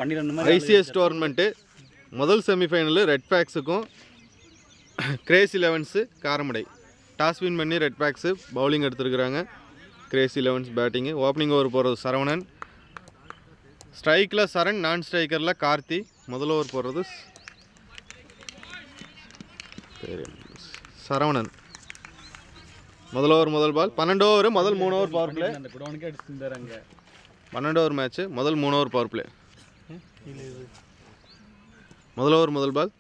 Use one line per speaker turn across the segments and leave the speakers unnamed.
ICS tournament முதல் semifinal red பேக்ஸுக்கும் Grace 11 Karamadai toss win பண்ணி ரெட் பேக்ஸு பவுலிங் எடுத்துருக்குறாங்க. Grace 11 batting. ஓப்பனிங் ஓவர் போகிறது சரவணன், ஸ்ட்ரைக்கில் சரண், நான் ஸ்ட்ரைக்கரில் கார்த்தி. முதல் ஓவர் போகிறது சரவணன். முதல் ஓவர் முதல் பால். 12 ஓவர் முதல் 3 over power play. 12 over match முதல் 3 ஓவர் பவர் பிளே. முதல் ஓவர் முதல் பால்.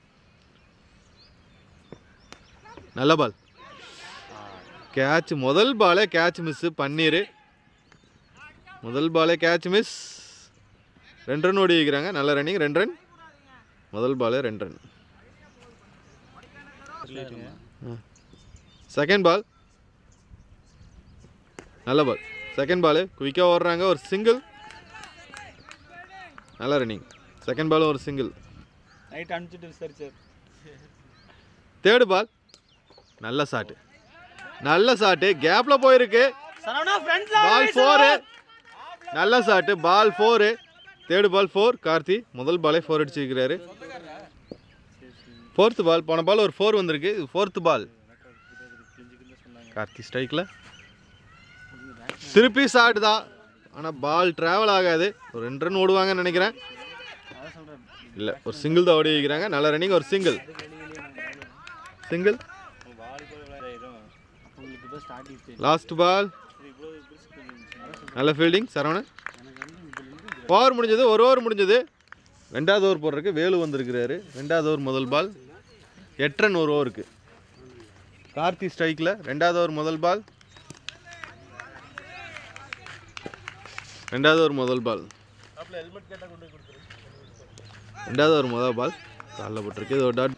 நல்ல பால். கேட்ச். முதல் பாலே கேட்ச் மிஸ். பன்னீர் முதல் பாலே கேட்ச் மிஸ். 2 ரன் ஓடி வைக்கிறாங்க. நல்ல ரன்னிங். 2 ரன். முதல் பாலே 2 ரன். Second ball. நல்ல பால். செகண்ட் பால் குயிக்காக ஓடுறாங்க. ஒரு சிங்கிள். நல்ல ரன்னிங். செகண்ட் பால் ஒரு சிங்கிள். Third ball. நல்ல ஷாட்டு. நல்ல ஷாட்டு. கேப்பில் போயிருக்கு. பால் 4. நல்ல shot. Ball 4. Third ball 4. Karthi முதல் பாலே 4 அடிச்சிருக்கிறாரு. Fourth ball. போன பால் ஒரு 4 வந்திருக்கு. ஃபோர்த்து பால். கார்த்தி ஸ்ட்ரைக்கில் திருப்பி ஷாட் தான். ஆனால் பால் ட்ராவல் ஆகாது. ஒரு 2 ரன் ஓடுவாங்கன்னு நினைக்கிறேன். இல்லை, ஒரு சிங்கிள் தான் ஓடி வைக்கிறாங்க. நல்ல ரன்னிங். ஒரு சிங்கிள். சிங்கிள். Last ball. நல்ல ஃபீல்டிங் சரவணன். ஓவர் முடிஞ்சது. ஒரு ஓவர் முடிஞ்சது. 2வது ஓவர் போடுறதுக்கு வேலு வந்திருக்கிறாரு. 2வது ஓவர் முதல் பால். 8 ரன் ஒரு ஓவருக்கு. கார்த்தி ஸ்ட்ரைக்கில். 2வது ஓவர் முதல் பால். 2வது ஓவர் முதல் பால். 2வது ஓவர் முதல் பால். காலில் போட்டிருக்கு. இது ஒரு டாட்.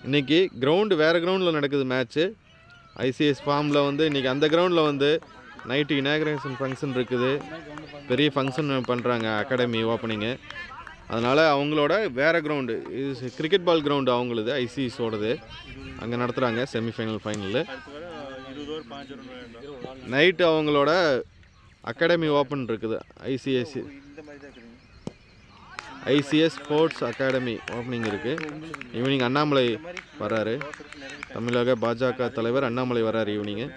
இன்றைக்கி கிரவுண்டு வேறு கிரவுண்டில் நடக்குது மேட்ச்சு. ஐசிஎஸ் ஃபார்மில் வந்து இன்றைக்கி அந்த கிரவுண்டில் வந்து நைட்டு இனாக்ரேஷன் ஃபங்க்ஷன் இருக்குது. பெரிய ஃபங்க்ஷன் பண்ணுறாங்க அகாடமி ஓப்பனிங்கு. அதனால் அவங்களோட வேறு கிரவுண்டு, இது கிரிக்கெட் பால் கிரவுண்டு அவங்களுது, ஐசிஎஸோடது. அங்கே நடத்துகிறாங்க செமிஃபைனல் ஃபைனலு. நைட்டு அவங்களோட அகாடமி ஓப்பன் இருக்குது. ஐசிஎஸ் ஸ்போர்ட்ஸ் அகாடமி ஓப்பனிங் இருக்குது. ஈவினிங் அண்ணாமலை வர்றாரு. தமிழக பாஜக தலைவர் அண்ணாமலை வர்றாரு ஈவினிங்கு.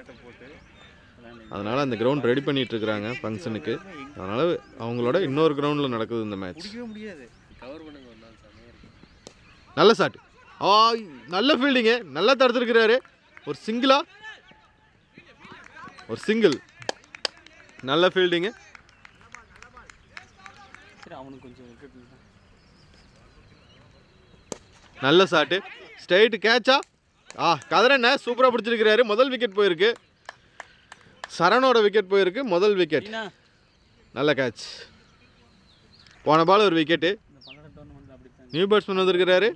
அதனால் அந்த கிரவுண்ட் ரெடி பண்ணிகிட்ருக்குறாங்க ஃபங்க்ஷனுக்கு. அதனால் அவங்களோட இன்னொரு கிரவுண்டில் நடக்குது இந்த மேட்ச். நல்ல ஷாட். நல்ல ஃபீல்டிங்கு. நல்லா தடுத்துருக்கிறாரு. ஒரு சிங்கிளா? ஒரு சிங்கிள். நல்ல ஃபீல்டிங்கு. நல்ல ஷாட்டு. ஸ்ட்ரைட்டு கேட்சா? கதிரண்ண சூப்பராக பிடிச்சிருக்கிறாரு. முதல் விக்கெட் போயிருக்கு. சரணோட விக்கெட் போயிருக்கு. முதல் விக்கெட். நல்ல கேட்ச். போன பால் ஒரு விக்கெட்டு. நியூ பேட்ஸ்மேன் வந்திருக்கிறாரு.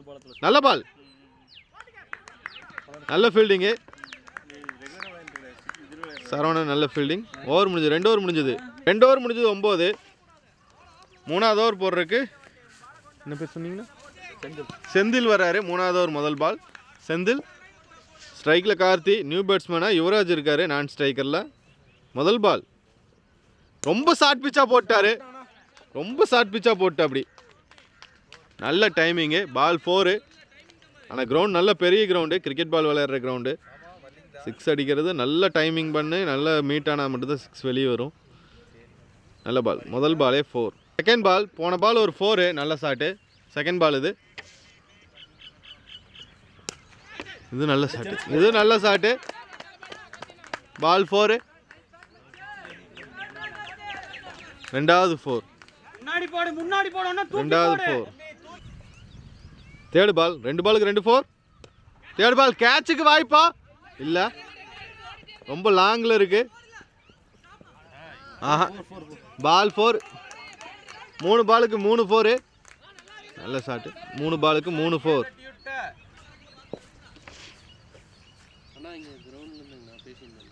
நல்ல பால். நல்ல ஃபீல்டிங்கு. சரவணன் நல்ல ஃபீல்டிங். ஓவர் முடிஞ்சது. 2 ஓவர் முடிஞ்சது. 2 ஓவர் முடிஞ்சது 9. 3வது ஓவர் போடுறதுக்கு என்ன பேர் சொன்னீங்கன்னா செந்தில் வர்றாரு. 3வது ஓவர் முதல் பால். செந்தில் ஸ்ட்ரைக்கில். கார்த்தி நியூ பேட்ஸ்மேனாக. யுவராஜ் இருக்கார் நான் ஸ்ட்ரைக்கரில். முதல் பால். ரொம்ப ஷார்ட் பிச்சாக போட்டார். ரொம்ப ஷார்ட் பிச்சாக போட்டு அப்படி. நல்ல டைமிங்கு. பால் 4. ஆனால் கிரவுண்ட் நல்ல பெரிய கிரவுண்டு. கிரிக்கெட் பால் விளையாடுற கிரவுண்டு. 6 அடிக்கிறது நல்ல டைமிங் பண்ணு. நல்ல மீட் ஆனால் மட்டும்தான் 6 வெளியே வரும். நல்ல பால். முதல் பாலே 4. Second ball. போன பால் ஒரு 4. நல்ல ஷாட்டு. செகண்ட் பால் இது. இது நல்ல ஷாட்டு. இது நல்ல ஷாட்டு. பால் 4. 2வது 4. 2வது 4. தேர்டு பால். 2 பாலுக்கு 2 4. தேர்டு பால். கேட்சுக்கு வாய்ப்பா? இல்லை, ரொம்ப லாங்கில் இருக்கு. பால் 4. 3 பாலுக்கு 3 4. நல்ல ஷாட்டு. 3 பாலுக்கு 3 4.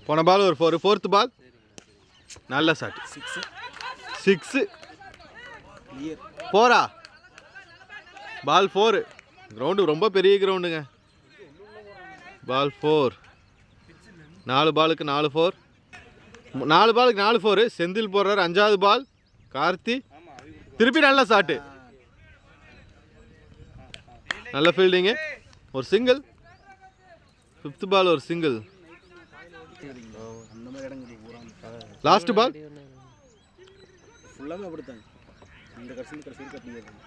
போன பால் ஒரு 4. Fourth ball. நல்ல ஷாட். 6 4. பால் 4. கிரவுண்டு ரொம்ப பெரிய கிரவுண்டுங்க. பால் 4. 4 பாலுக்கு 4 4. 4 பாலுக்கு 4 4. செந்தில் போடுறாரு. 5வது பால். கார்த்தி திருப்பி நல்ல ஷாட்டு. நல்ல ஃபீல்டிங்கு, ஒரு சிங்கிள். 5th பால் ஒரு single. Last ball,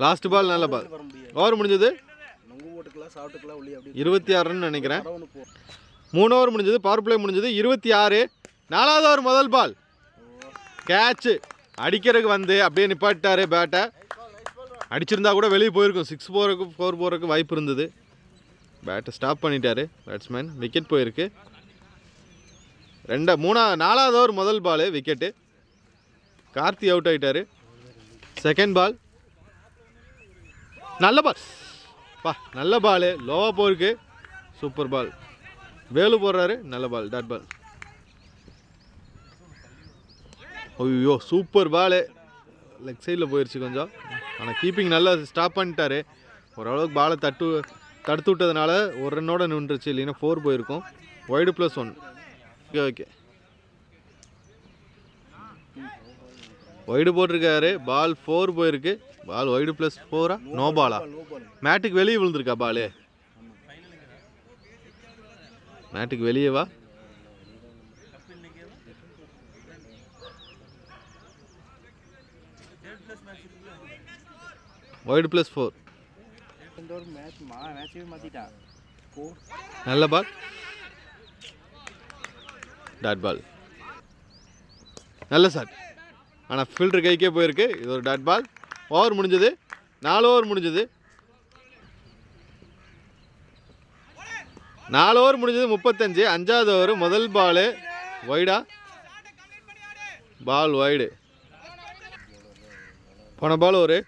last ball நல்ல பால். ஓவர் முடிஞ்சது 26 ரன் நினைக்கிறேன். 3 ஓவர் முடிஞ்சது, பவர் பிளே முடிஞ்சது 26. 4வது ஓவர் முதல் பால் கேட்ச். அடிக்கிறதுக்கு வந்து அப்படியே நிப்பாட்டாரு பேட்டை. அடிச்சிருந்தா கூட வெளியே போயிருக்கும், 6 போகிறதுக்கு 4 போகிறதுக்கு வாய்ப்பு இருந்தது. பேட்டை ஸ்டாப் பண்ணிட்டாரு பேட்ஸ்மேன். விக்கெட் போயிருக்கு. 4வது ஓவர் முதல் பால் விக்கெட்டு. கார்த்தி அவுட் ஆகிட்டாரு. செகண்ட் பால் நல்ல பால் பா, நல்ல பால். லோவாக போயிருக்கு. சூப்பர் பால். வேலு போடுறாரு. நல்ல பால், டாட் பால். ஐயோ சூப்பர் பால். லெக் சைடில் போயிடுச்சு கொஞ்சம். ஆனால் கீப்பிங் நல்லா ஸ்டாப் பண்ணிட்டாரு. ஓரளவுக்கு பாலை தடுத்து விட்டதுனால ஒரு ரன்னோட நின்றுச்சு, இல்லைன்னா 4 போயிருக்கும். வைடு +1. ஓகே ஓகே, வைடு போட்டிருக்காரு. பால் 4 போயிருக்கு. Ball wide +4. நோ பாலா? மேட்டுக்கு வெளியே விழுந்திருக்கா பாலு? மேட்டுக்கு வெளியேவா? வைடு +4. நல்ல பால், டாட் பால். நல்ல ஷாட், ஆனால் ஃபீல்டர் கைக்கே போயிருக்கு. இது ஒரு டாட் பால். ஓவர் முடிஞ்சது 4 ஓவர் முடிஞ்சது. 4 ஓவர் முடிஞ்சது 35. 5வது ஓவர் முதல் பால் வைடா? Ball wide. போன பால் ஒரு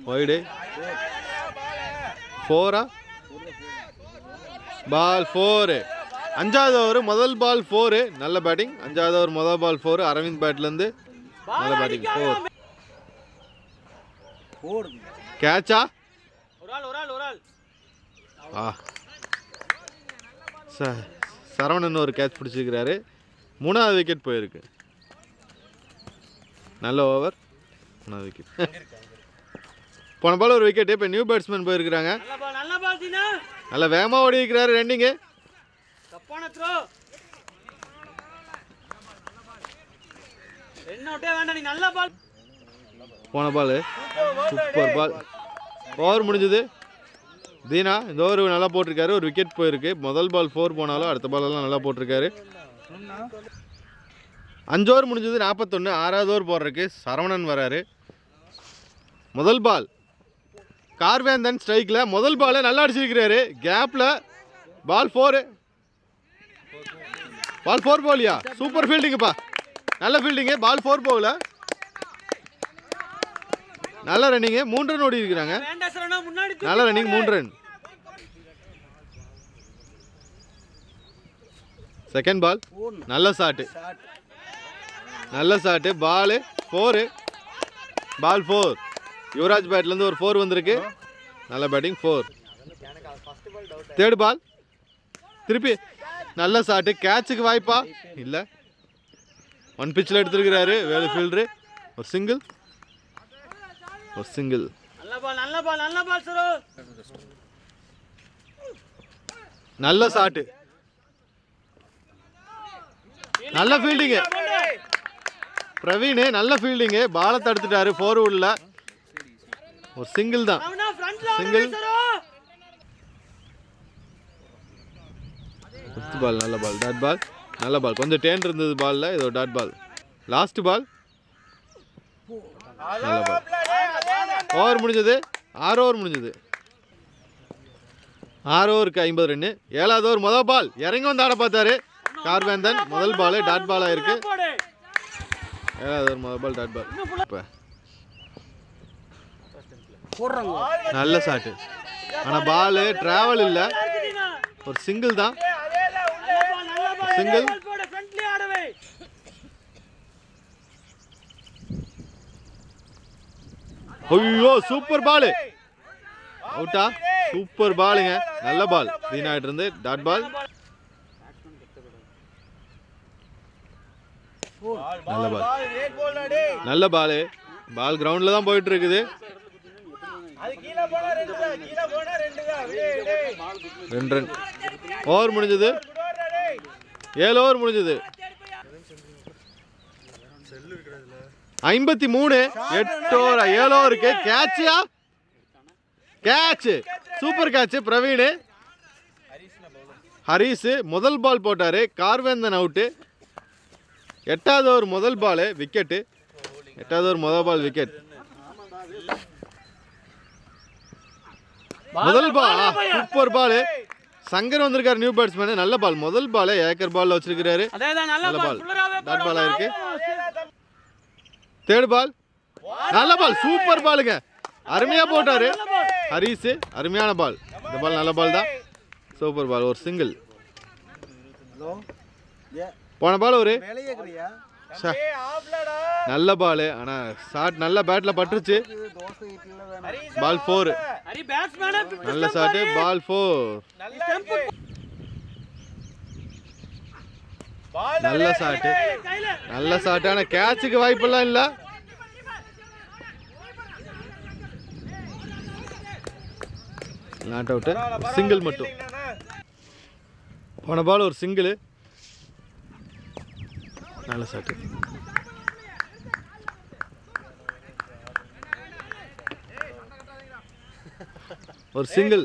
வைடு. 4ஆ? பால் 4. 5வது ஓவர் முதல் பால் 4. நல்ல பேட்டிங். 5வது ஓவர் முதல் பால் 4. அரவிந்த் பேட்லேருந்து நல்ல பேட்டிங். 4. கேட்சா? சரவணன் ஒரு கேட்ச் பிடிச்சிருக்கிறாரு. 3வது விக்கெட் போயிருக்கு. நல்ல ஓவர். 3வது விக்கெட். போன பால் ஒரு விக்கெட். இப்போ நியூ பேட்ஸ்மேன் போயிருக்கிறாங்க. நல்ல வேகமாக ஓடி இருக்கிறாரு. ரெண்டிங்கு. போன பால் சூப்பர் பால். ஓவர் முடிஞ்சது. தீனா இந்த ஓவர் நல்லா போட்டிருக்காரு. ஒரு விக்கெட் போயிருக்கு. முதல் பால் 4 போனாலும் அடுத்த பாலெல்லாம் நல்லா போட்டிருக்காரு. 5 ஓவர் முடிஞ்சது 41. 6வது ஓவர் போடுறதுக்கு சரவணன் வராரு. முதல் பால் கார்வேந்தன் ஸ்ட்ரைக்கில். முதல் பாலை நல்லா அடிச்சிருக்கிறாரு. கேப்பில் பால் 4. பால் 4 போகலையா? சூப்பர் ஃபீல்டிங்குப்பா, நல்ல ஃபீல்டிங்கு. பால் 4 போகல. நல்ல ரன்னிங்கு. 3 ரன் ஓடி இருக்கிறாங்க. நல்ல ரன்னிங். 3 ரன். செகண்ட் பால் நல்ல ஷாட்டு, நல்ல ஷாட்டு. பால் 4. பால் 4. யுவராஜ் பேட்லேருந்து ஒரு 4 வந்திருக்கு. நல்ல பேட்டிங். 4. தேர்ட் பால் திருப்பி நல்ல ஷாட்டு. கேட்சுக்கு வாய்ப்பா? இல்லை. 1 பிச்சில் எடுத்துருக்கிறாரு வேலு ஃபீல்டரு. ஒரு சிங்கிள், ஒரு சிங்கிள். நல்ல ஷாட்டு, நல்ல ஃபீல்டிங்கு. பிரவீன் நல்ல ஃபீல்டிங்கு. பாலை தடுத்துட்டாரு 4 வுட்ல. ஒரு சிங்கிள் தான். சிங்கிள். 5th பால் நல்ல பால், டாட் பால். நல்ல பால். கொஞ்சம் டேன் இருந்தது பாலில். இது ஒரு டாட் பால். லாஸ்ட் பால் நல்ல பால். ஓவர் முடிஞ்சது 6 ஓவர் முடிஞ்சது. 6 ஓவருக்கு 50 ரன்னு. 7வது ஓவர் முதல் பால் இறங்கி வந்து ஆட பார்த்தாரு கார்வேந்தன். முதல் பால் டாட் பால் ஆயிருக்கு. 7வது ஓவர் முதல் பால் டாட் பால். இப்போ நல்ல ஷாட்டு, ஆனால் பால் டிராவல் இல்லை. ஒரு சிங்கிள் தான். சிங்கிள். ஐயோ சூப்பர் பால். அவுட்டா? சூப்பர் பாலுங்க. நல்ல பால். தீனாயிட்டு இருந்து டாட் பால். நல்ல பால், நல்ல பால். பால் கிரவுண்டில் தான் போயிட்டு இருக்குது. 2 ரன். ஓவர் முடிஞ்சது. 7 ஓவர் முடிஞ்சது. 53. 8 ஓவர். 7 ஓவருக்கு கேட்சியா? Catch. Super catch. Praveen. Haris முதல் பால் போட்டாரு. கார்வேந்தன் அவுட்டு. 8வது ஓவர் முதல் பால் விக்கெட்டு. 8வது ஓவர் முதல் பால் விக்கெட். முதல் பால் சூப்பர் பால். சங்கர் வந்திருக்காரு நியூ பேட்ஸ்மேன். நல்ல பால். முதல் பால் ஏக்கர் பால் வச்சிருக்காரு. நல்ல பால். டாட் பாலா இருக்கு. தேர்ட் பால் நல்ல பால். சூப்பர் பாலுங்க. அருமையா போட்டாரு ஹரிஸ். அருமையான பால். இந்த பால் நல்ல பால் தான். சூப்பர் பால். ஒரு சிங்கிள். போன பால் ஒரு நல்ல பால். ஆனா ஷாட் நல்ல பேட்ல பட்டுருச்சு. பால் 4. நல்ல ஷாட். பால் 4. நல்ல ஷாட். நல்ல ஷாட். ஆனா கேட்சுக்கு வாய்ப்பெல்லாம் இல்ல. Not out. சிங்கிள் மட்டும். போன பால் ஒரு சிங்கிள். நல்ல ஷாட். ஒரு சிங்கிள்.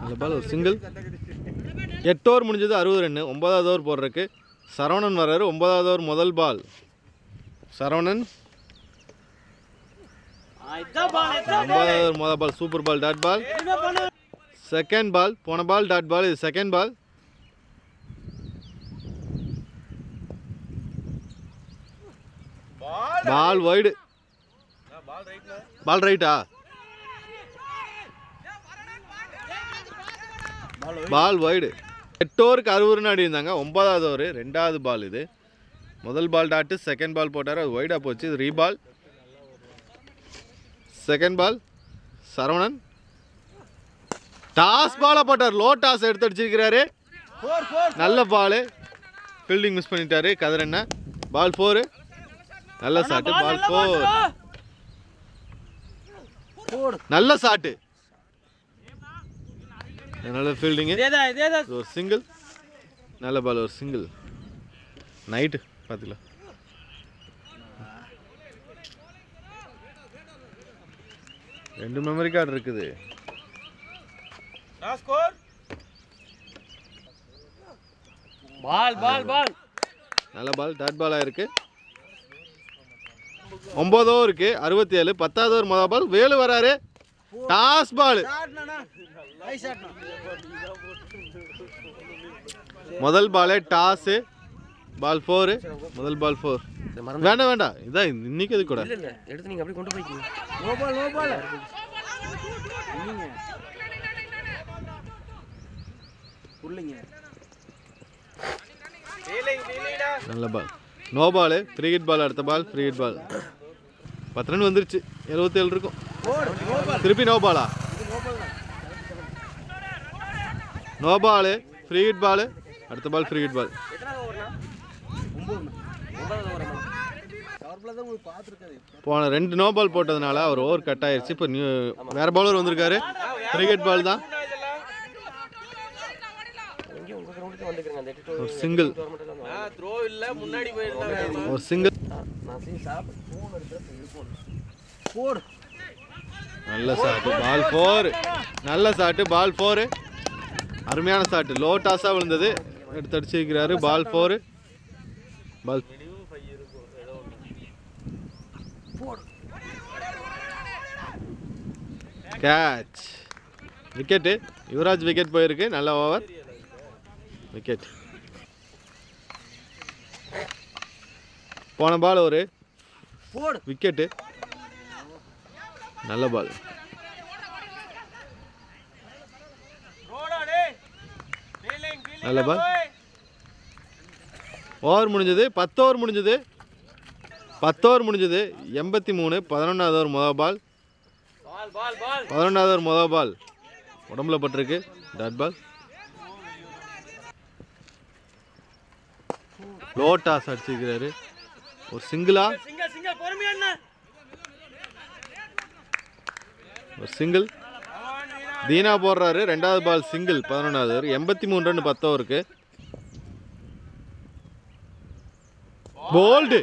நல்ல பால். ஒரு சிங்கிள். 8 ஓவர் முடிஞ்சது. 60 ரன். 9வது ஓவர் போடுறதுக்கு சரவணன் வர்றாரு. 9வது ஓவர் முதல் பால். சரவணன் 9வது ஓவர் முதல் ball. Super ball. Dot ball. Second ball. போன பால் டாட் பால். இது செகண்ட் பால். பால் வைடு. பால் ரைட்டா? பால் வைடு. 8 ஓவருக்கு 60 ரன் ஆடி இருந்தாங்க. 9வது ஓவர் 2வது பால். இது முதல் பால் டாட்டு. செகண்ட் பால் போட்டார். அது வைடா போச்சு. இது reball. Second ball. Saravanan toss பாலா போட்டார். லோ டாஸ் எடுத்து அடிச்சிருக்கிறாரு. நல்ல பால். ஃபீல்டிங் மிஸ் பண்ணிட்டாரு கதிரண்ண. பால் 4. நல்ல ஷாட். பால் 4. நல்ல ஷாட். நல்ல ஃபீல்டிங். ஒரு சிங்கிள். நல்ல பால். ஒரு சிங்கிள். நைட்டு பார்த்துக்கலாம். ரெண்டு மெமரி கார்டு இருக்குது.
பால் பால் பால்.
நல்ல பால். டாட் பாலா இருக்கு. 9 ஓவருக்கு 67. 10வது ஓவர் முதல் பால். வேலு வராரு. Toss ball. முதல் பால் டாஸ். பால் 4. முதல் பால் 4. வேண்டாம் வேண்டாம். இதான் இன்னைக்கு அது கூட
எடுத்து நீங்க அப்படியே கொண்டு போய்க்கீங்க.
நல்ல ball. No ball. Free hit ball. அடுத்த ball free hit ball. 10 run வந்துருச்சு. 77 இருக்கும். திருப்பி நோ பாலா? No ball. Free hit ball. அடுத்த பால் ஃப்ரீ ஹிட் பால். போன 2 நோ பால் போட்டதுனால அவர் ஓவர் கட் ஆயிடுச்சு. இப்போ வேற பவுலர் வந்திருக்காரு. ஃப்ரீ ஹிட் பால் தான். ஒரு சிங்கிள். ஒரு சிங்கிள். நல்ல ஷாட். பால் 4. நல்ல ஷாட். பால் 4. அருமையான ஷாட். லோ டாஸா விழுந்தது. எடுத்து அடிச்சிருக்கிறாரு. Ball 4. Ball catch. Wicket. Yuvraj wicket போயிருக்கு. நல்ல ஓவர். விக்கெட். போன பால் ஒரு விக்கெட்டு. நல்ல பால். நல்ல பால். ஓவர் முடிஞ்சது. 10 ஓவர் முடிஞ்சது. 10 ஓவர் முடிஞ்சது. 83. 11வது ஓவர் முதல் பால். 11வது ஓவர் முதல் பால். உடம்புல பட்டிருக்கு. Dot ball. லோ டாஸ் அடிச்சிருக்கிறாரு. ஒரு சிங்கிளா? ஒரு சிங்கிள். தீனா போடுறாரு, ரெண்டாவது பால் சிங்கிள் 11வது ஓவர். 83 ரன் 10 ஓவருக்கு. போல்டு,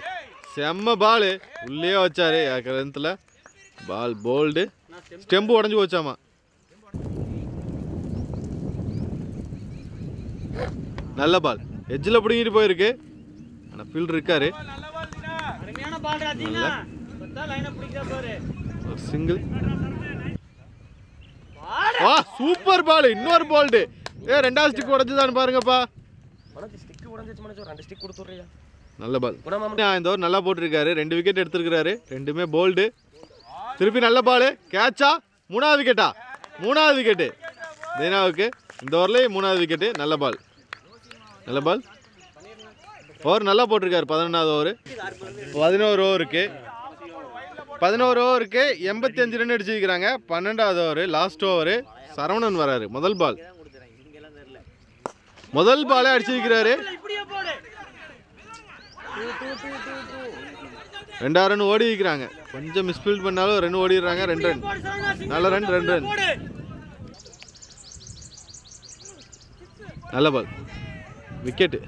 செம்ம பால், உள்ளே வச்சாரு ஏக்கரத்தில். பால் போல்டு, ஸ்டெம்பு உடஞ்சி போச்சாமா. நல்ல பால், எஜ்ஜில் பிடிங்கிட்டு போயிருக்கு, ஆனால் ஃபீல்டர் இருக்காரு. ஒரு சிங்கிள். வா, சூப்பர் பால், இன்னொரு போல்டு. ரெண்டாவது ஸ்டிக் உடஞ்சுதான் பாருங்கப்பா. நல்ல பால். இந்த ஓவர் நல்லா போட்டிருக்காரு, 2 விக்கெட் எடுத்திருக்கிறாரு, ரெண்டுமே போல்டு. திருப்பி நல்ல பால், கேட்சா? 3வது விக்கெட்டா? 3வது விக்கெட்டு தீனாவுக்கு. இந்த ஓவர்லேயே 3வது விக்கெட்டு. நல்ல பால், நல்ல பால். ஓவர் நல்லா போட்டிருக்காரு. 11வது ஓவர். 11 ஓவருக்கு 85 ரன் அடிச்சிருக்கிறாங்க. 12வது ஓவர், லாஸ்ட் ஓவர். சரவணன் வராரு, முதல் பால். முதல் பாலே அடிச்சிருக்கிறாரு. 2 ரன் ஓடி இருக்கிறாங்க. கொஞ்சம் மிஸ்ஃபீல்ட் பண்ணாலும் 2 ஓடிடுறாங்க. 2 ரன், நல்ல ரன், 2 ரன். நல்ல பால், விக்கெட்டு,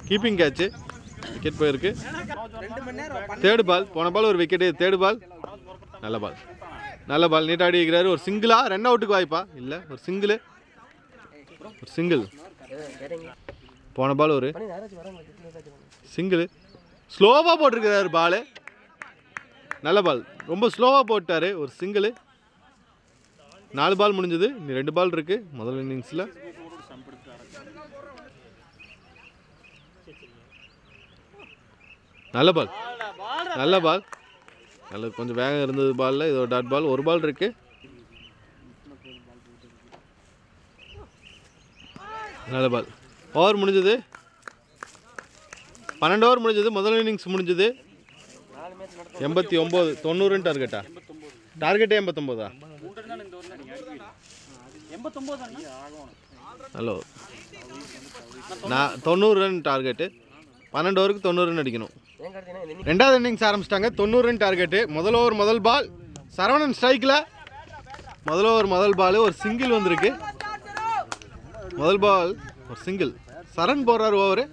கீப்பிங் கேட்சு, விக்கெட் போயிருக்கு. தேர்டு பால், போன பால் ஒரு விக்கெட்டு, தேர்டு பால். நல்ல பால், நல்ல பால், நீட்டாக ஆடி இருக்கிறாரு. ஒரு சிங்கிளா? ரன் அவுட்டுக்கு வாய்ப்பா? இல்லை, ஒரு சிங்கிள், ஒரு சிங்கிள். போன பால் ஒரு சிங்கிள், ஸ்லோவாக போட்டிருக்கிறாரு பால். நல்ல பால், ரொம்ப ஸ்லோவாக போட்டார். ஒரு சிங்கிள். 4 பால் முடிஞ்சது, இனி 2 பால் இருக்கு முதல் இன்னிங்ஸில். நல்ல பால், நல்ல பால், நல்ல கொஞ்சம் வேகம் இருந்தது பாலில். இது ஒரு டாட் பால். 1 பால் இருக்கு. நல்ல பால். ஓவர் முடிஞ்சது, 12 ஓவர் முடிஞ்சது. முதல் இன்னிங்ஸ் முடிஞ்சது. 89, 90 டார்கெட்டா? டார்கெட்டே 89. ஹலோ, நான் 90 ரன் டார்கெட்டு. 12 ஓவருக்கு 90 ரன் அடிக்கணும். 2வது இன்னிங்ஸ் ஆரம்பிச்சிட்டாங்க. 90 ரன் டார்கெட்டு. முதல் ஓவர் முதல் பால், சரவணன் ஸ்ட்ரைக்கில். முதல் ஓவர் முதல் பால், ஒரு சிங்கிள் வந்திருக்கு. முதல் பால் ஒரு சிங்கிள். சரண் போடுறாரு ஓவரு.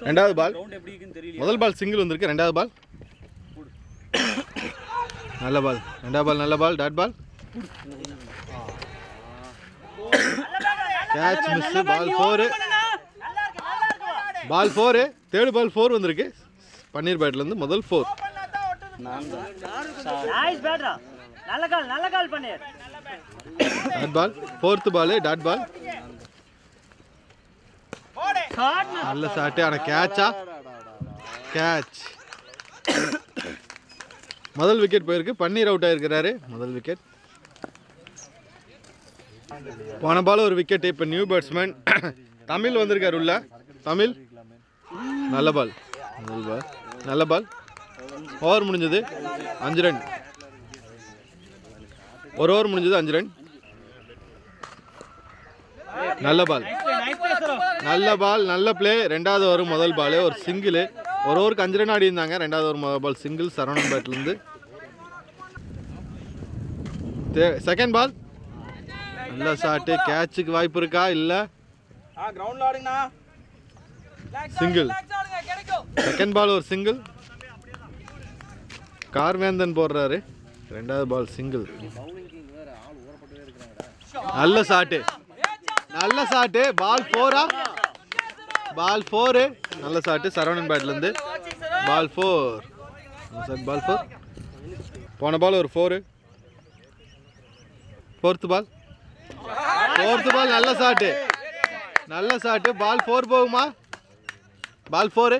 ரெண்டாவது பால், முதல் பால் சிங்கிள் வந்திருக்கு. ரெண்டாவது பால் நல்ல பால், ரெண்டாவது பால் நல்ல ball, dot ball. Catch miss. Ball 4, ball 4. Third ball 4 வந்திருக்கு பன்னீர் பேட்லேருந்து. முதல் 4. Dot ball, 4th ball dot ball. நல்ல ஷாட், ஆனா கேட்சா? கேட்ச். முதல் விக்கெட் போயிருக்கு. பன்னீர் அவுட் ஆயிருக்கிறாரு. முதல் விக்கெட். போன பால் ஒரு விக்கெட். இப்போ நியூ பேட்ஸ்மேன் தமிழ் வந்திருக்காரு உள்ள. தமிழ் நல்ல பால், முதல் பால் நல்ல பால். ஓவர் முடிஞ்சது 5 ரன். ஒரு ஓவர் முடிஞ்சது 5 ரன். நல்ல பால், நல்ல பால், நல்ல பிளே. ரெண்டாவது ஓவர் முதல் பால் ஒரு சிங்கிள். ஒரு ஓவருக்கு 5 ரன் ஆடி இருந்தாங்க. ரெண்டாவது ஓவர் முதல் பால் சிங்கிள் சரவணன் பேட்லேருந்து. செகண்ட் பால் நல்ல ஷாட்டு. கேட்சுக்கு வாய்ப்பு இருக்கா? இல்லை, சிங்கிள். செகண்ட் பால் ஒரு சிங்கிள். கார்வேந்தன் போடுறாரு. ரெண்டாவது பால் சிங்கிள். நல்ல ஷாட்டு, நல்ல ஷாட்டு. பால் 4. பால் 4. நல்ல ஷாட்டு சரவணன் பேட்லேருந்து. பால் 4. பால் 4. போன பால் ஒரு 4. 4th பால். 4th பால் நல்ல ஷாட்டு, நல்ல ஷாட்டு. பால் 4 போகுமா? பால் 4.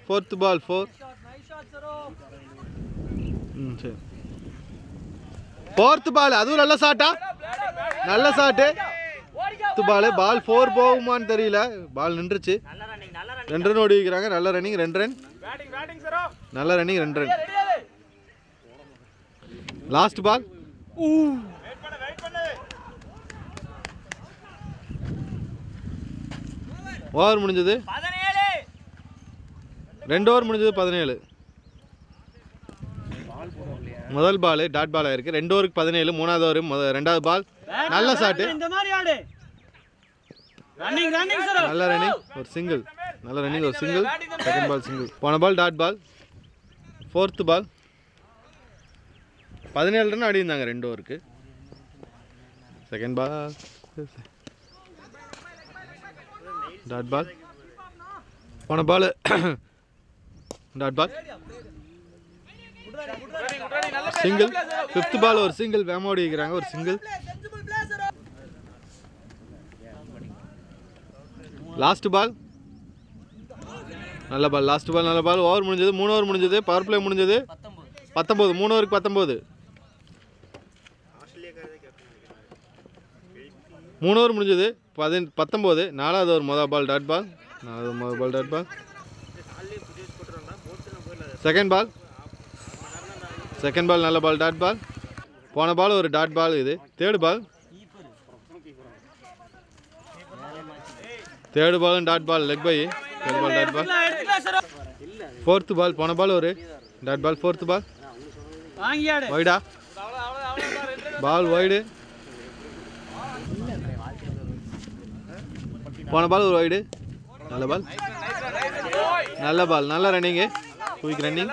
4th பால் 4. சரி. 4th பால் அதுவும் நல்ல ஷாட்டா? நல்ல ஷாட்டு. பால் பால் 4 போகுமான்னு தெரியல. பால் நின்றுச்சு. 2 ரன் ஓடி வைக்கிறாங்க. நல்ல ரன்னிங், 2 ரன். நல்ல running, 2 run. Last ball. Over முடிஞ்சது 2 ஓவர் முடிஞ்சது 17. முதல் பால் டாட் பால் ஆயிருக்கு. 2 ஓவருக்கு 17. மூணாவது ஓவர் ரெண்டாவது பால் நல்ல ஷாட்டு, நல்ல ரன்னிங், ஒரு சிங்கிள், நல்ல ரன்னிங், ஒரு சிங்கிள். Second ball single. போன ball dot ball. Fourth ball 17 run ஆடி இருந்தாங்க 2 ஓவருக்கு. Second ball dot ball. போன ball dot ball single. Fifth ball ஒரு சிங்கிள். வேமோடி வைக்கிறாங்க, ஒரு சிங்கிள். லாஸ்ட் பால் நல்ல பால். லாஸ்ட் பால் நல்ல பால். ஓவர் முடிஞ்சது. 3 ஓவர் முடிஞ்சது. பவர் பிளே முடிஞ்சது 19. 3 ஓவருக்கு 19. 3 ஓவர் முடிஞ்சது 19. நாலாவது ஓவர் முதல் பால் டாட் பால். நாலாவது முதல் பால் டாட் பால். செகண்ட் பால் நல்ல பால் டாட் பால். போன பால் ஒரு டாட் பால். இது தேர்டு பால். தேர்டு பாலும் dot ball. Leg bye. Third ball dot ball. Fourth ball. போன பால் ஒரு டாட் பால். ஃபோர்த்து பால் வைடா. Ball wide. போன பால் ஒரு வைடு. நல்ல பால், நல்ல பால், நல்ல ரன்னிங்கு. Quick running.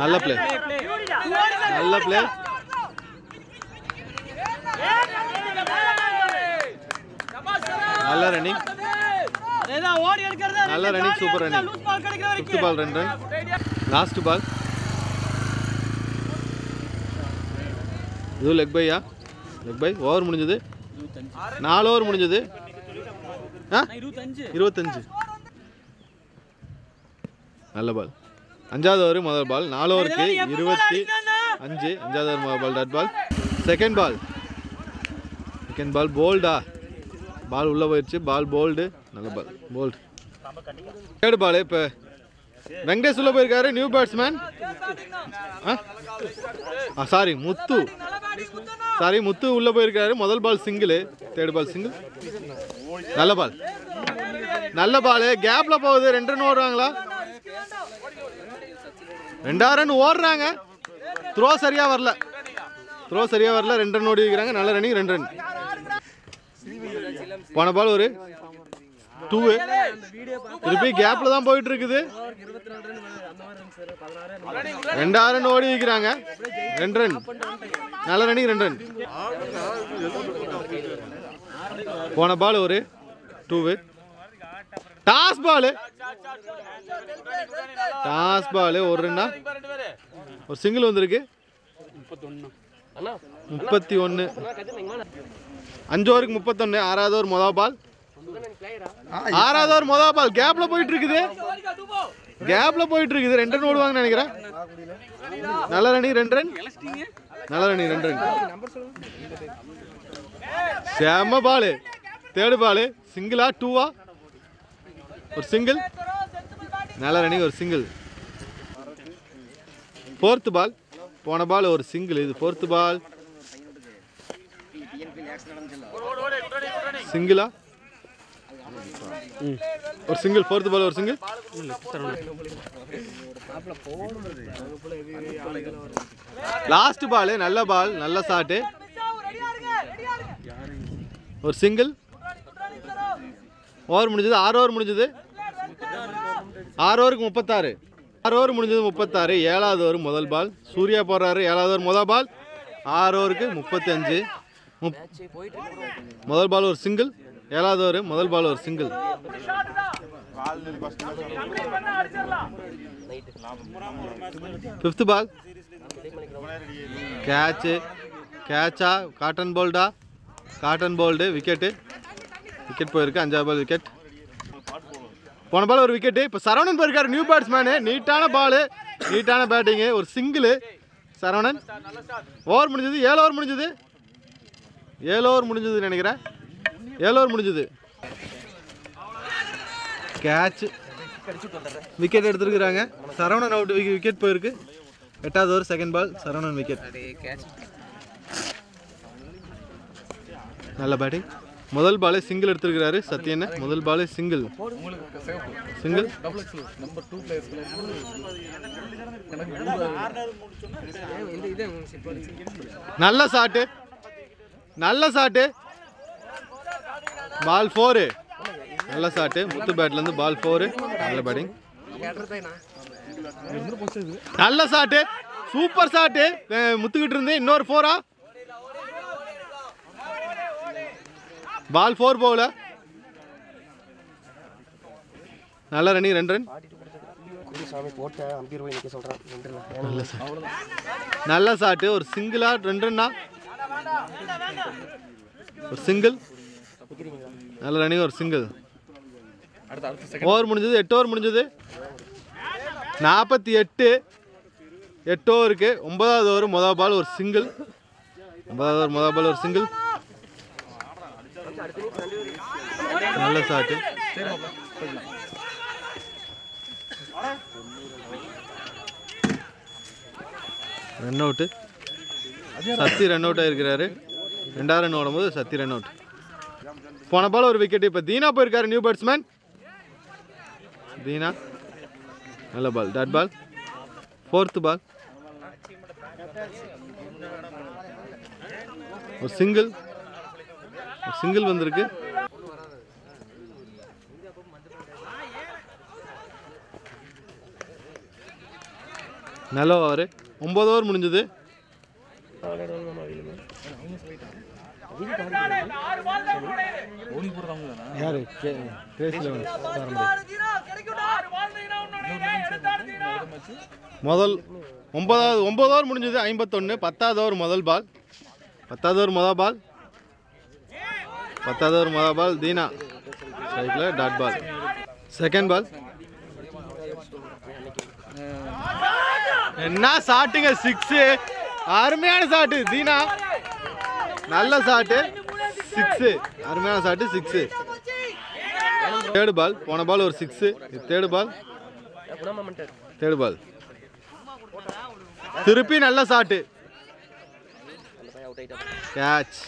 நல்ல பிளே, நல்ல பிளே. நல்ல ரன்னிங், நல்ல running, super running. Fifth ball 2 run. Last ball இது லெக் பையா. Leg bye. ஓவர் முடிஞ்சது 4 ஓவர் முடிஞ்சது 25. நல்ல பால். 5வது ஓவர் முதல் பால். 4 ஓவருக்கு 25. 5வது ஓவர் முதல் பால் டாட் பால். செகண்ட் பால் போல்டா. பால் உள்ளே போயிடுச்சு. Ball bowled. நல்ல பால் போல்டு. Third ball. இப்போ வெங்கடேஷ் உள்ளே போயிருக்காரு, new batsman. Sorry Muthu. Muthu உள்ளே போயிருக்காரு. முதல் ball single. Third ball single. நல்ல பால், நல்ல பால். கேப்ல போகுது. 2 ரன் ஓடுறாங்களா? 2 ரன் ஓடுறாங்க. த்ரோ சரியா வரல. 2 ரன் ஓடி வைக்கிறாங்க. நல்ல ரன்னிங். 2 ரன். போன பால் ஒரு 2. திருப்பி கேப்ல தான் போயிட்டு இருக்குது. 2 ரன் ஓடி வைக்கிறாங்க. 2 ரன். நல்ல ரன்னிங். 2 ரன். போன பால் ஒரு 2. Toss ball. ஒரு ரன்னா. ஒரு சிங்கிள் வந்திருக்கு. 31. 5 ஓவருக்கு 31. 6வது ஓவர் முதல் பால். 6வது ஓவர் முதல் பால். கேப்ல போயிட்டு இருக்குது. 2 ரன் ஓடுவாங்கன்னு நினைக்கிறேன். நல்ல ரன்னிங். 2 ரன். நல்ல ரன்னிங். 2 ரன். செம்ம பால். தேர்டு பால். சிங்கிளா 2வா? ஒரு சிங்கிள். நல்ல ரன்னிங். ஒரு சிங்கிள். Fourth ball. போன பால் ஒரு சிங்கிள். இது ஃபோர்த்து பால். சிங்கிளா? ஒரு சிங்கிள். ஃபோர்த்து பால் ஒரு சிங்கிள். Last ball. நல்ல பால், நல்ல ஷாட்டு. ஒரு சிங்கிள். ஓவர் முடிஞ்சது. 6 ஓவர் முடிஞ்சது. 6 ஓவருக்கு 36. 6 ஓவர் முடிஞ்சது 36. 7வது ஓவர் முதல் பால். சூர்யா போடுறாரு. 7வது ஓவர் முதல் பால். 6 ஓவருக்கு 35. முதல் பால் ஒரு சிங்கிள். 7வது ஓவர் முதல் பால் ஒரு சிங்கிள். Fifth ball. கேட்சா காட்டன் போல்டா? Caught and bowled. விக்கெட் போயிருக்கு. 5வது பால் விக்கெட். போன பால் ஒரு விக்கெட்டு. இப்போ சரவணன் போயிருக்காரு, நியூ பேட்ஸ்மேனு. நீட்டான பால், நீட்டான பேட்டிங்கு. ஒரு சிங்கிள் சரவணன். ஓவர் முடிஞ்சது. 7 ஓவர் முடிஞ்சது. 7 ஓவர் முடிஞ்சது நினைக்கிறேன். 7 ஓவர் முடிஞ்சது. கேட்ச். விக்கெட் எடுத்துருக்குறாங்க. சரவணன் அவுட். விக்கெட் போயிருக்கு. 8வது over second ball. Saravanan wicket. நல்ல பேட்டிங். முதல் பாலே சிங்கிள் எடுத்துருக்கிறாரு சத்யன். முதல் பாலே சிங்கிள். சிங்கிள். நல்ல ஷாட்டு, நல்ல ஷாட்டு. பால் 4. நல்ல ஷாட்டு முத்து பேட்லேருந்து. பால் 4. நல்ல பேட்டிங். நல்ல ஷாட்டு, சூப்பர் ஷாட்டு. முத்துக்கிட்டு இருந்து இன்னொரு 4. பால் 4 போகல. நல்ல ரன்னிங். 2 ரன். நல்ல ஷாட்டு. ஒரு சிங்கிளா 2 ரன்னா? ஒரு சிங்கிள். நல்ல ரன்னிங். ஒரு சிங்கிள். ஓவர் முடிஞ்சது. 8 ஓவர் முடிஞ்சது. 48. 8 ஓவருக்கு 9வது ஓவர். முதல் பால் ஒரு சிங்கிள். 9வது ஓவர் முதல் பால் ஒரு சிங்கிள். நல்ல shot. Run out. Sathi run out ஆகிருக்கிறாரு. 2வது ரன் ஓடும்போது சத்தி ரன் அவுட். போன பால் ஒரு விக்கெட். இப்போ தீனா போயிருக்காரு நியூ பேட்ஸ்மேன். தீனா நல்ல பால். Dot ball. 4th பால். ஒரு சிங்கிள். ஒரு சிங்கிள் வந்திருக்கு. நல்ல ஓவர். 9 ஓவர் முடிஞ்சது. முதல் 9 ஓவர் முடிஞ்சது. 51. 10வது ஓவர் முதல் பால். 10வது ஓவர் முதல் பால். 10வது ஓவர் முதல் பால். தீனா ஸ்ட்ரைக்கில். Dot ball. Second ball. என்ன ஷாட்டுங்க. 6. அருமையான ஷாட்டு தீனா. நல்ல ஷாட்டு. 6. அருமையான ஷாட்டு. 6. 3rd பால். போன பால் ஒரு 6. 3rd பால். 3rd பால். திருப்பி நல்ல ஷாட்டு. கேட்ச்.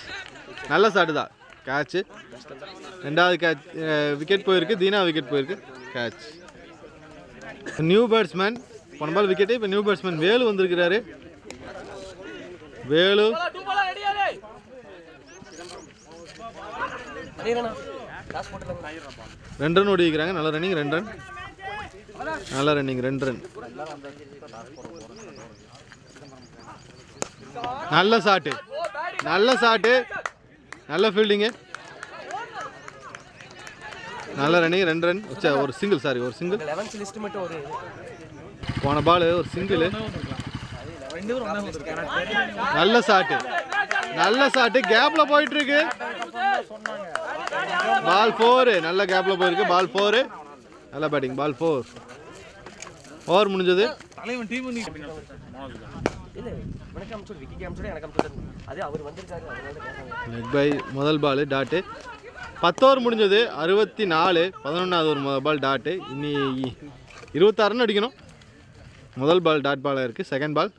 நல்ல ஷாட்டு தான். கேட்ச். 2வது கேட்ச். விக்கெட் போயிருக்கு. தீனா விக்கெட் போயிருக்கு. கேட்ச். New batsman. போன பால் விக்கெட்டு. இப்போ நியூ பேட்ஸ்மேன் வேலு வந்திருக்கிறாரு. வேலு 2 ரன் ஓடிக்கிறாங்க. நல்ல ரன்னிங். 2 ரன். நல்ல ரன்னிங். 2 ரன். நல்ல ஷாட்டு. நல்ல ஷாட்டு. நல்ல ஃபீல்டிங்கு. நல்ல ரன்னிங். 2 ரன். ஒரு சிங்கிள். சாரி, ஒரு சிங்கிள். போன பால் ஒரு சிங்கிள். நல்ல ஷாட்டு. நல்ல ஷாட்டு. கேப்ல போயிட்டு இருக்கு. பால் 4. நல்ல கேப்ல போயிருக்கு. பால் 4. நல்ல பேட்டிங். பால் 4. ஓவர் முடிஞ்சது. Leg by. முதல் பால் டாட்டு. 10 ஓவர் முடிஞ்சது. 64. 11வது ஓவர் முதல் பால் டாட்டு. இன்னி 26 ரன் அடிக்கணும். முதல் பால் டாட் பாலாக இருக்குது. Second ball.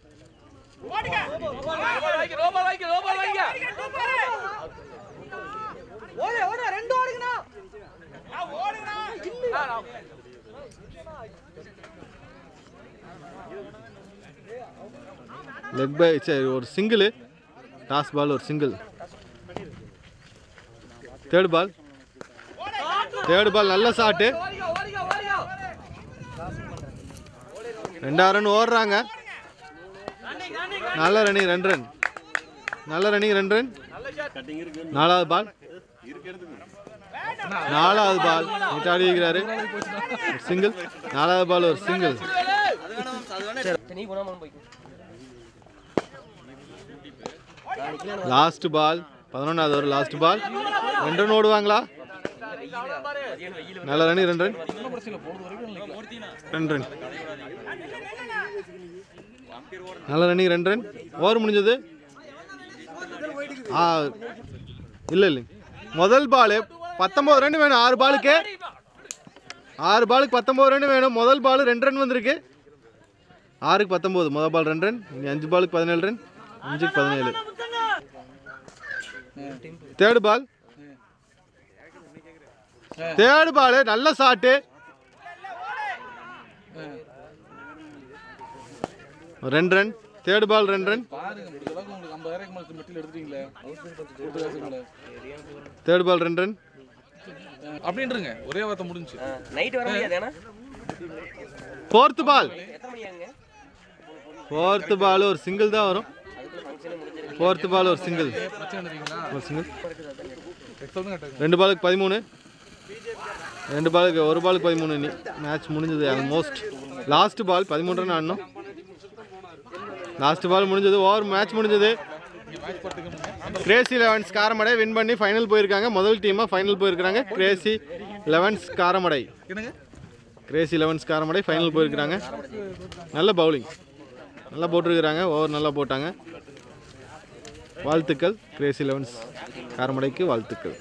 Leg bye. சரி, ஒரு சிங்கிள். டாஸ் பால் ஒரு சிங்கிள். 3rd பால். 3rd பால். நல்ல ஷாட்டு. 2 ரன் ஓடுறாங்க. நல்ல ரன்னிங். 2 ரன். நல்ல ரன்னிங். 2 ரன். 4வது பால். 4வது பால். நீட்டாடி இருக்கிறாரு. சிங்கிள். 4வது பால் ஒரு சிங்கிள். Last ball. 11வது ஓவர் லாஸ்ட் பால். 2 ரன் ஓடுவாங்களா? நல்ல ரன்னிங். 2 ரன். 2 ரன். நல்ல ரன்னிங். 2 ரன். ஓவர் முடிஞ்சது. இல்லை இல்லை, முதல் பால் 19 ரன் வேணும். 6 பாலுக்கு 19 ரன் வேணும். முதல் பால் 2 ரன் வந்திருக்கு. 6க்கு 19. முதல் பால் 2 ரன். 5 பாலுக்கு 17 ரன். 5க்கு 17. தேர்டு பால் நல்ல shot 2 run third ball 2 run third ball 2 run
அப்படின்றங்க ஒரே வார்த்தை முடிஞ்சு
நைட் வர முடியாதேனா
ஃபோர்த் பால்
எத்தனை மணி ஆகுங்க
ஃபோர்த் பால் ஒரு சிங்கிள் தான் வரும் ஃபோர்த் பால் ஒரு சிங்கிள் ரெண்டு பாலுக்கு 13 2 பாலுக்கு ஒரு பாலுக்கு 13 இனி மேட்ச் முடிஞ்சது ஆல்மோஸ்ட் லாஸ்ட் பால் 13 ரன் ஆடணும் லாஸ்ட் பால் முடிஞ்சது ஓவர் மேட்ச் முடிஞ்சது கிரேசி 11 காரமடை வின் பண்ணி ஃபைனல் போயிருக்காங்க முதல் டீமாக ஃபைனல் போயிருக்காங்க Crazy 11 Karamadai Crazy 11 Karamadai final போயிருக்காங்க நல்ல பவுலிங் நல்லா போட்டிருக்கிறாங்க ஓவர் நல்லா போட்டாங்க வாழ்த்துக்கள் கிரேசி 11 காரமடைக்கு வாழ்த்துக்கள்